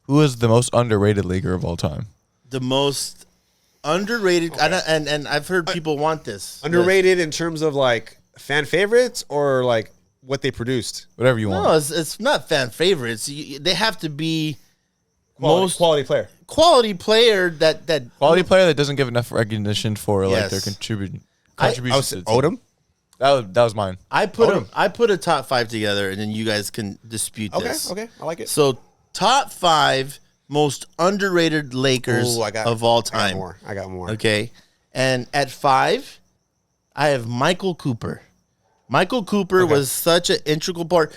Who is the most underrated Laker of all time? The most underrated, and I've heard people want this. Underrated in terms of like fan favorites or like what they produced? Whatever you want. No, it's not fan favorites. They have to be Quality player. Quality player that Quality player that doesn't give enough recognition for like Yes. their contributions. Odom? That was mine. I put a top 5 together, and then you guys can dispute this. Okay, I like it. So top 5 most underrated Lakers of all time. I got more. Okay, and at 5, I have Michael Cooper. Michael Cooper was such an integral part.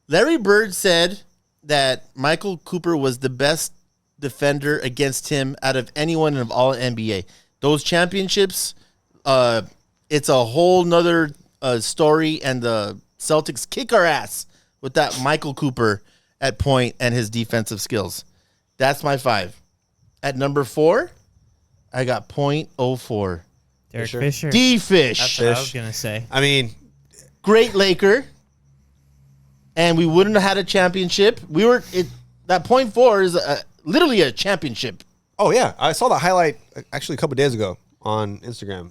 Larry Bird said that Michael Cooper was the best defender against him out of anyone of all NBA. Those championships, it's a whole nother story, and the Celtics kick our ass with that Michael Cooper at point and his defensive skills. That's my 5. At number 4, I got .04. Derek Fisher. D-Fish. That's what I was going to say. I mean, great Laker, and we wouldn't have had a championship. That .4 is literally a championship. oh yeah, I saw the highlight actually a couple days ago on Instagram.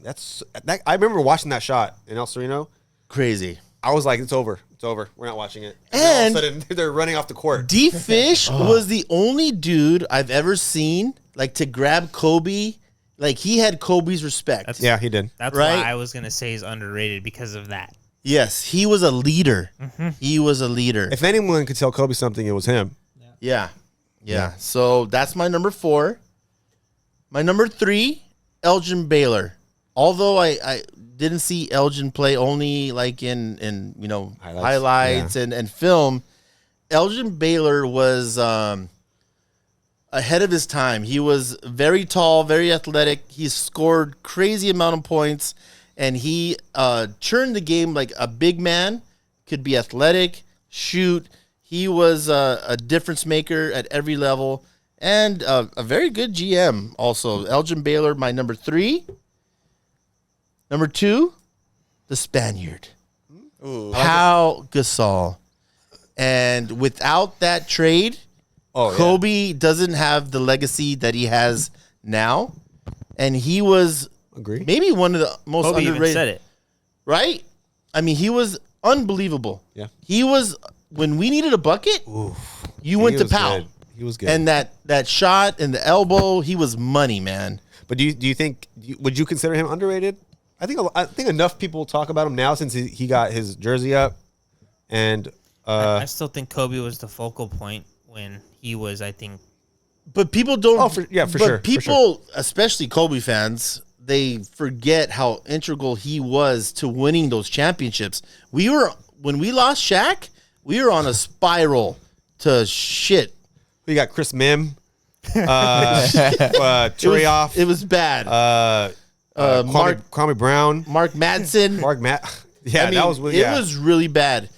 I remember watching that shot in El Sereno. Crazy. I was like, it's over. It's over. We're not watching it. And all of a sudden, they're running off the court. D-Fish was the only dude I've ever seen like to grab Kobe. Like, he had Kobe's respect. Yeah, he did. That's Right? why I was going to say he's underrated because of that. Yes, he was a leader. Mm-hmm. He was a leader. If anyone could tell Kobe something, it was him. Yeah. So that's my number 4. My number 3, Elgin Baylor. Although I didn't see Elgin play, only like in highlights and film, Elgin Baylor was ahead of his time. He was very tall, very athletic. He scored crazy amount of points, and he churned the game like a big man. Could be athletic, shoot. He was a difference maker at every level, and a very good GM also. Elgin Baylor, my number 3. Number 2, the Spaniard. Pau Gasol. And without that trade, Kobe doesn't have the legacy that he has now. And he was maybe one of the most Kobe underrated. even said it. Right? I mean, he was unbelievable. Yeah. He was, when we needed a bucket, you went to Pau. He was good. And that shot and the elbow, he was money, man. But do you think, would you consider him underrated? I think enough people talk about him now since he got his jersey up, and I still think Kobe was the focal point when he was, I think. But people don't. Oh, for sure. People, especially Kobe fans, they forget how integral he was to winning those championships. When we lost Shaq, we were on a spiral to shit. We got Chris Mim, Turioff. It was bad. Kwame Brown, Mark Madsen. Yeah, that was. Yeah. It was really bad.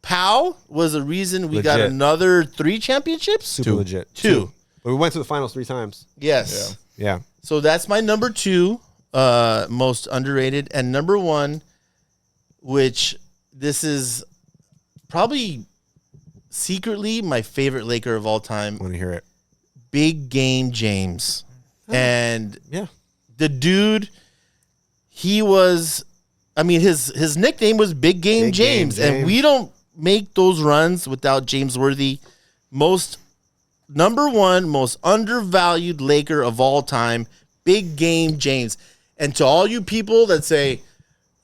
Pau was the reason we got another 3 championships. Super legit. 2. But we went to the finals 3 times. Yes. Yeah. So that's my number 2, most underrated, and number 1, which this is probably secretly my favorite Laker of all time. I want to hear it. Big Game James. And yeah, the dude, he was, I mean, his nickname was Big Game James, and we don't make those runs without James Worthy. Number 1 most undervalued Laker of all time, Big Game James. And to all you people that say,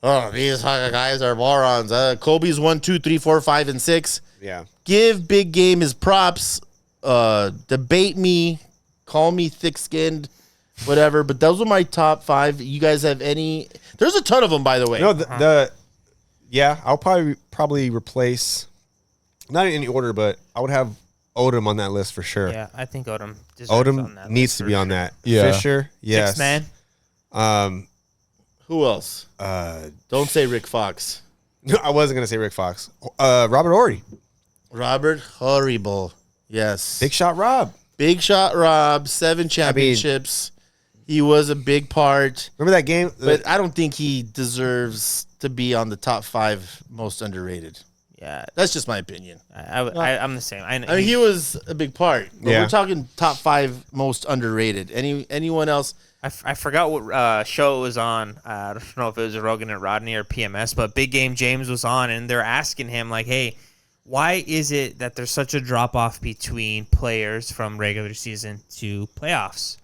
oh, these guys are morons, Kobe's 1, 2, 3, 4, 5, and 6. Yeah. Give Big Game his props. Debate me, call me thick-skinned, whatever. But those are my top 5. You guys have any? There's a ton of them, by the way. No, yeah, I'll probably replace, not in any order, but I would have Odom on that list for sure. Yeah, I think Odom deserves on that needs list to be on that. Yeah. Fisher, yes. 6 man. Who else? Don't say Rick Fox. No, I wasn't gonna say Rick Fox. Robert Horry. Robert Horrible. Yes. Big Shot Rob. Big Shot Rob. 7 championships. He was a big part. Remember that game? But I don't think he deserves to be on the top 5 most underrated. Yeah, That's just my opinion. I'm the same. I mean, he was a big part. But Yeah. we're talking top 5 most underrated. Anyone else? I forgot what show it was on. I don't know if it was Rogan and Rodney or PMS, but Big Game James was on, and they're asking him like, "Hey, why is it that there's such a drop off between players from regular season to playoffs?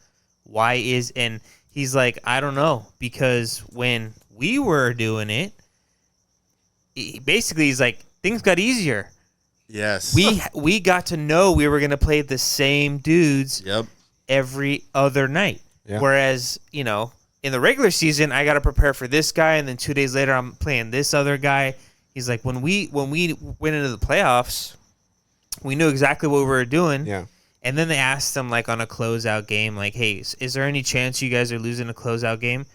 And he's like, I don't know, because when we were doing it, basically he's like, things got easier. Yes. We got to know we were gonna play the same dudes Yep. every other night. Yeah. Whereas, in the regular season, I got to prepare for this guy, and then 2 days later, I'm playing this other guy. He's like, when we went into the playoffs, we knew exactly what we were doing. Yeah. And then they asked him, like, on a closeout game, like, hey, is there any chance you guys are losing a closeout game?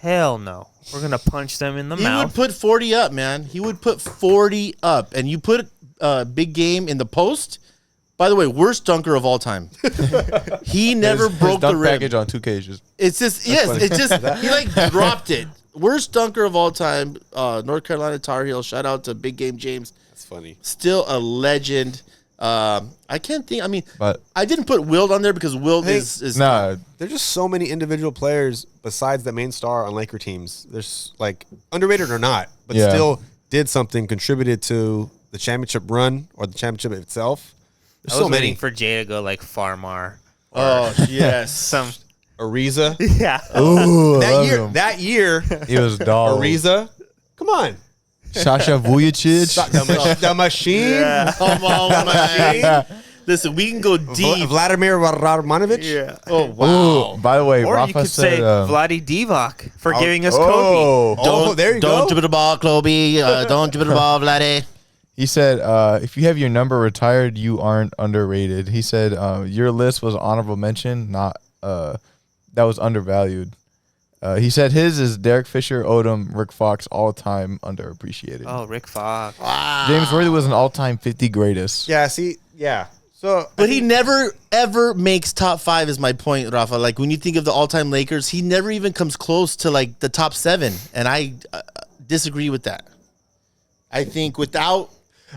Hell no. We're going to punch them in the He mouth. would put 40 up, man. He would put 40 up. And you put Big Game in the post. By the way, worst dunker of all time. He never His broke the dunk rim. package on 2 cages. It's just, it's just, he like dropped it. Worst dunker of all time. North Carolina Tar Heels. Shout out to Big Game James. That's funny. Still a legend. I can't think. I mean, But I didn't put Wilt on there because Wilt is nah, There's just so many individual players besides the main star on Laker teams. There's like underrated or not, but Yeah. still did something, contributed to the championship run or the championship itself. There's I was so waiting many. for Jay to go, like, Farmar. Oh yes. Some. Ariza. Yeah. ooh, I love him. That year, He was dog. Ariza. Come on. Sasha Vujacic. The machine. Yeah. Come on, man. Listen, we can go deep. Vladimir Radmanovic. Yeah. Oh wow. Ooh, by the way, Or Rafa you could said, say Vladi Divac for giving us Kobe. Oh, there you Don't go. dribble the ball, Kobe. Don't dribble the ball, Vladdy. he said, if you have your number retired, you aren't underrated. He said, your list was honorable mention, not that was undervalued. He said his is Derek Fisher, Odom, Rick Fox, all time underappreciated. Oh, Rick Fox. James Worthy was an all time 50 greatest. Yeah. See. Yeah. So, But he never ever makes top 5 is my point, Rafa. Like when you think of the all-time Lakers, he never even comes close to like the top 7, and I disagree with that. I think without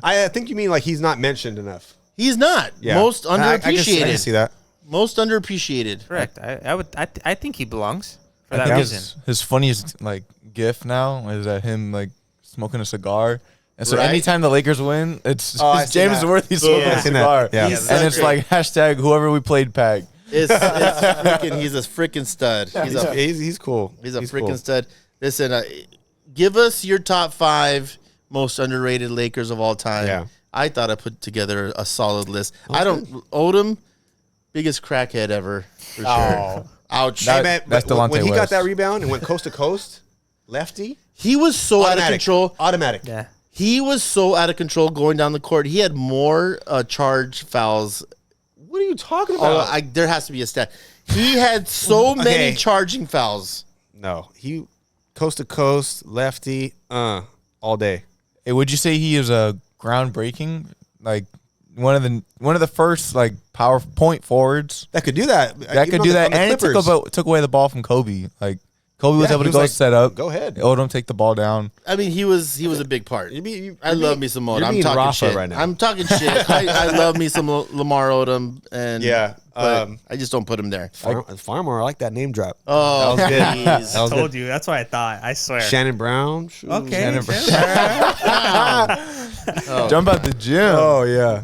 I think you mean like he's not mentioned enough. he's not Yeah. most I can underappreciated. see that. Most underappreciated. Correct. I think he belongs for I that think reason. his funniest like gif now is that him like smoking a cigar. And so Right. anytime the Lakers win, it's I've seen James that. Worthy smoking Yeah. a I've seen that. cigar. Yeah. He's And such it's a- like hashtag whoever we played pack. He's a freaking stud. He's cool. He's a cool. freaking stud. Listen, give us your top 5 most underrated Lakers of all time. Yeah. I thought I put together a solid list. Odom, biggest crackhead ever for sure. Ouch. Hey, man, That's but when Delonte he got West. that rebound and went coast to coast, lefty, He was so out of control. Automatic. Yeah. He was so out of control going down the court. He had more charge fouls. What are you talking about? There has to be a stat. He had so many Okay. charging fouls. No, he coast to coast, lefty, all day. Hey, would you say he is a groundbreaking, like one of the first like power point forwards That could do that. that could do that, and it took away the ball from Kobe. Like Kobe was Yeah, able he to was go like, set up. "Go ahead." Odom take the ball down. I mean, he was a big part. I love me some Odom. you're I'm being talking Rafa shit right now. I'm talking shit. I love me some Lamar Odom, and Yeah, but I just don't put him there. Farmer, I like that name drop. Oh, That was good. jeez. That was Told good. you. That's what I thought. I swear. Shannon Brown. Shoot. Okay. Shannon Shannon. Jump out the gym. Oh yeah.